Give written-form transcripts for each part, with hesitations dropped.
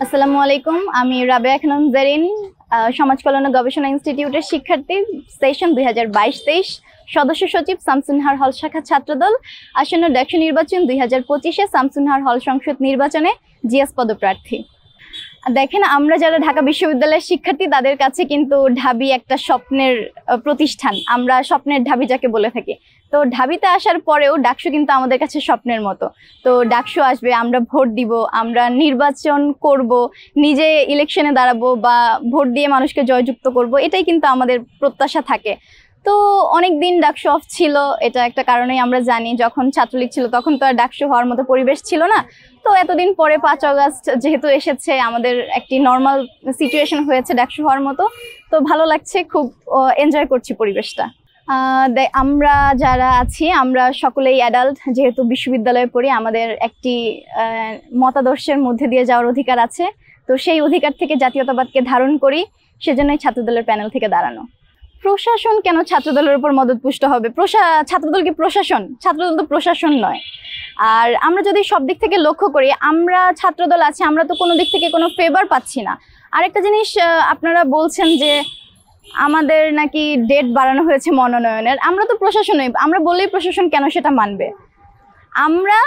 আসসালামু আলাইকুম, আমি রাবেয়া খানম জারিন, সমাজ কল্যাণ গবেষণা ইনস্টিটিউটের শিক্ষার্থী, সেশন 2022-23, সদস্য সচিব, শামসুন্নাহার হল শাখা ছাত্রদল। আসন্ন ডাকসু নির্বাচন 2025-এ শামসুন্নাহার হল সংসদ নির্বাচনে জিএস পদপ্রার্থী। দেখেন, আমরা যারা ঢাকা বিশ্ববিদ্যালয়ের শিক্ষার্থী তাদের কাছে কিন্তু ঢাবি একটা স্বপ্নের প্রতিষ্ঠান। আমরা স্বপ্নের ঢাবি যাকে বলে থাকি। তো ঢাবিতে আসার পরেও ডাকসু কিন্তু আমাদের কাছে স্বপ্নের মতো। তো ডাকসু আসবে, আমরা ভোট দিব, আমরা নির্বাচন করব, নিজে ইলেকশনে দাঁড়াবো বা ভোট দিয়ে মানুষকে জয়যুক্ত করব, এটাই কিন্তু আমাদের প্রত্যাশা থাকে। তো অনেক দিন ডাকসু অফ ছিল, এটা একটা কারণেই আমরা জানি। যখন ছাত্রলীগ ছিল তখন তো আর ডাকসু হওয়ার মতো পরিবেশ ছিল না। তো এতদিন পরে 5 আগস্ট যেহেতু এসেছে, আমাদের একটি নর্মাল সিচুয়েশন হয়েছে ডাকসু হওয়ার মতো। তো ভালো লাগছে, খুব এনজয় করছি পরিবেশটা। আমরা যারা আছি আমরা সকলেই অ্যাডাল্ট, যেহেতু বিশ্ববিদ্যালয়ে পড়ি, আমাদের একটি মতাদর্শের মধ্যে দিয়ে যাওয়ার অধিকার আছে। তো সেই অধিকার থেকে জাতীয়তাবাদকে ধারণ করি, সেজন্যই ছাত্রদলের প্যানেল থেকে দাঁড়ানো। প্রশাসন কেন ছাত্রদলের উপর মদতপুষ্ট হবে? ছাত্রদল কি প্রশাসন? ছাত্রদল তো প্রশাসন নয়। আর আমরা যদি সব দিক থেকে লক্ষ্য করি, আমরা ছাত্রদল আছি, আমরা তো কোনো দিক থেকে কোনো ফেভার পাচ্ছি না। আরেকটা জিনিস, আপনারা বলছেন যে আমাদের নাকি ডেট বাড়ানো হয়েছে মনোনয়নের। আমরা তো প্রশাসন নই, আমরা বললেই প্রশাসন কেন সেটা মানবে? আমরা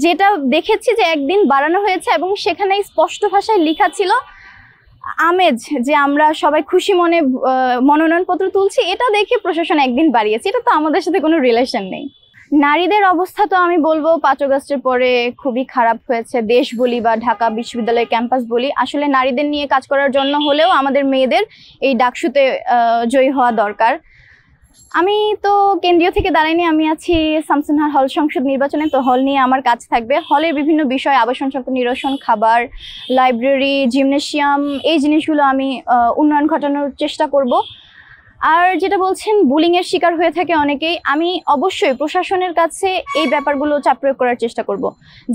যেটা দেখেছি যে একদিন বাড়ানো হয়েছে এবং সেখানে স্পষ্ট ভাষায় লেখা ছিল আমেজ, যে আমরা সবাই খুশি মনে মনোনয়নপত্র তুলছি, এটা দেখে প্রশাসন একদিন বাড়িয়েছে। এটা তো আমাদের সাথে কোনো রিলেশন নেই। নারীদের অবস্থা তো আমি বলবো 5 আগস্টের পরে খুবই খারাপ হয়েছে। দেশ বলি বা ঢাকা বিশ্ববিদ্যালয়ের ক্যাম্পাস বলি, আসলে নারীদের নিয়ে কাজ করার জন্য হলেও আমাদের মেয়েদের এই ডাকসুতে জয়ী হওয়া দরকার। আমি তো কেন্দ্রীয় থেকে দাঁড়াইনি, আমি আছি শামসুন্নাহার হল সংসদ নির্বাচনে। তো হল নিয়ে আমার কাজ থাকবে। হলের বিভিন্ন বিষয়, আবাসন সংকট নিরসন, খাবার, লাইব্রেরি, জিমনেশিয়াম, এই জিনিসগুলো আমি উন্নয়ন ঘটানোর চেষ্টা করব। আর যেটা বলছেন বুলিং এর শিকার হয়ে থাকে অনেকেই, আমি অবশ্যই প্রশাসনের কাছে এই ব্যাপারগুলো চাপ প্রয়োগ করার চেষ্টা করব,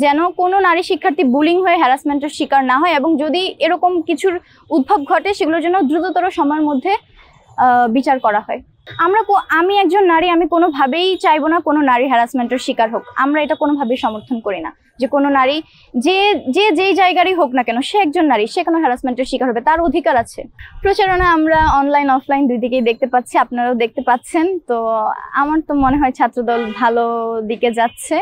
যেন কোনো নারী শিক্ষার্থী বুলিং হয়ে হ্যারাসমেন্টের শিকার না হয়, এবং যদি এরকম কিছুর উদ্ভব ঘটে সেগুলোর জন্য দ্রুততর সময়ের মধ্যে বিচার করা হয়। আমি একজন নারী, আমি কোনোভাবেই চাইবো না কোনো নারী হ্যারাসমেন্টের শিকার হোক। আমরা এটা কোনোভাবেই সমর্থন করি না যে কোনো নারী যেই জায়গারই হোক না কেন, সে একজন নারী, সে কোনো হ্যারাসমেন্টের শিকার হবে, তার অধিকার আছে। প্রচারণা আমরা অনলাইন অফলাইন দুই দিকেই দেখতে পাচ্ছি, আপনারাও দেখতে পাচ্ছেন। তো আমার তো মনে হয় ছাত্রদল ভালো দিকে যাচ্ছে।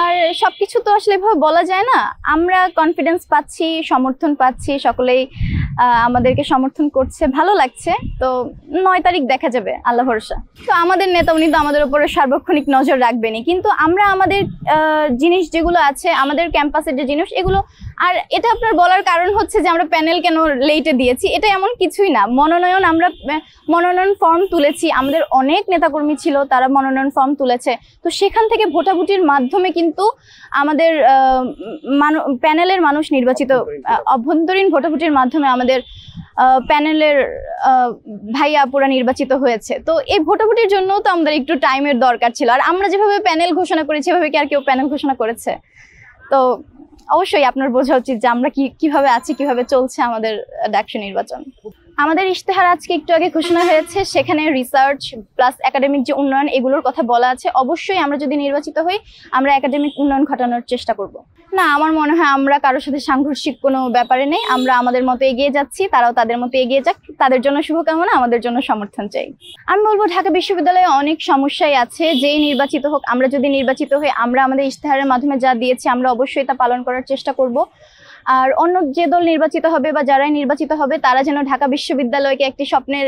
আর সবকিছু তো আসলে এভাবে বলা যায় না। আমরা কনফিডেন্স পাচ্ছি, সমর্থন পাচ্ছি, সকলেই আমাদেরকে সমর্থন করছে, ভালো লাগছে। তো 9 তারিখ দেখা যাবে, আল্লাহ ভরসা। তো আমাদের নেতা উনি তো আমাদের উপরে সার্বক্ষণিক নজর রাখবেনই, কিন্তু আমরা আমাদের জিনিস যেগুলো আছে, আমাদের ক্যাম্পাসের যে জিনিস, এগুলো। আর এটা আপনার বলার কারণ হচ্ছে যে আমরা প্যানেল কেন লেটে দিয়েছি, এটা এমন কিছুই না। আমরা মনোনয়ন ফর্ম তুলেছি, আমাদের অনেক নেতাকর্মী ছিল, তারা মনোনয়ন ফর্ম তুলেছে। তো সেখান থেকে ভোটাভুটির মাধ্যমে কিন্তু আমাদের প্যানেলের মানুষ নির্বাচিত, অভ্যন্তরীণ ভোটাভুটির মাধ্যমে আমাদের প্যানেলের ভাইয়া আপুরা নির্বাচিত হয়েছে। তো এই ভোটাভুটির জন্য তো আমাদের একটু টাইমের দরকার ছিল। আর আমরা যেভাবে প্যানেল ঘোষণা করেছি, এভাবে কি আর কেউ প্যানেল ঘোষণা করেছে? তো অবশ্যই আপনার বোঝা উচিত যে আমরা কিভাবে আছি, কিভাবে চলছে আমাদের ডাকসু নির্বাচন। আমাদের ইশতেহার আজকে একটু আগে ঘোষণা হয়েছে, সেখানে রিসার্চ প্লাস একাডেমিক যে উন্নয়ন, এগুলোর কথা বলা আছে। অবশ্যই আমরা যদি নির্বাচিত হই, আমরা একাডেমিক উন্নয়ন ঘটানোর চেষ্টা করব। না, আমার মনে হয় আমরা কারোর সাথে সাংঘর্ষিক কোনো ব্যাপারে নেই। আমরা আমাদের মতো এগিয়ে যাচ্ছি, তারাও তাদের মতো এগিয়ে যাক। তাদের জন্য শুভকামনা, আমাদের জন্য সমর্থন চাই। আমি বলবো ঢাকা বিশ্ববিদ্যালয়ে অনেক সমস্যাই আছে, যেই নির্বাচিত হোক। আমরা যদি নির্বাচিত হই, আমরা আমাদের ইশতেহারের মাধ্যমে যা দিয়েছি আমরা অবশ্যই তা পালন করার চেষ্টা করব। আর অন্য যে দল নির্বাচিত হবে বা যারাই নির্বাচিত হবে, তারা যেন ঢাকা বিশ্ববিদ্যালয়কে একটি স্বপ্নের,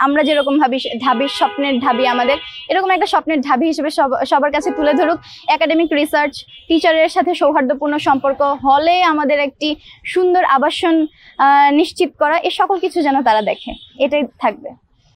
আমরা যেরকম ভাবি ঢাবির স্বপ্নের ঢাবি, আমাদের এরকম একটা স্বপ্নের ঢাবি হিসেবে সবার কাছে তুলে ধরুক। একাডেমিক রিসার্চ, টিচারের সাথে সৌহার্দ্যপূর্ণ সম্পর্ক, হলে আমাদের একটি সুন্দর আবাসন নিশ্চিত করা, এ সকল কিছু যেন তারা দেখে, এটাই থাকবে।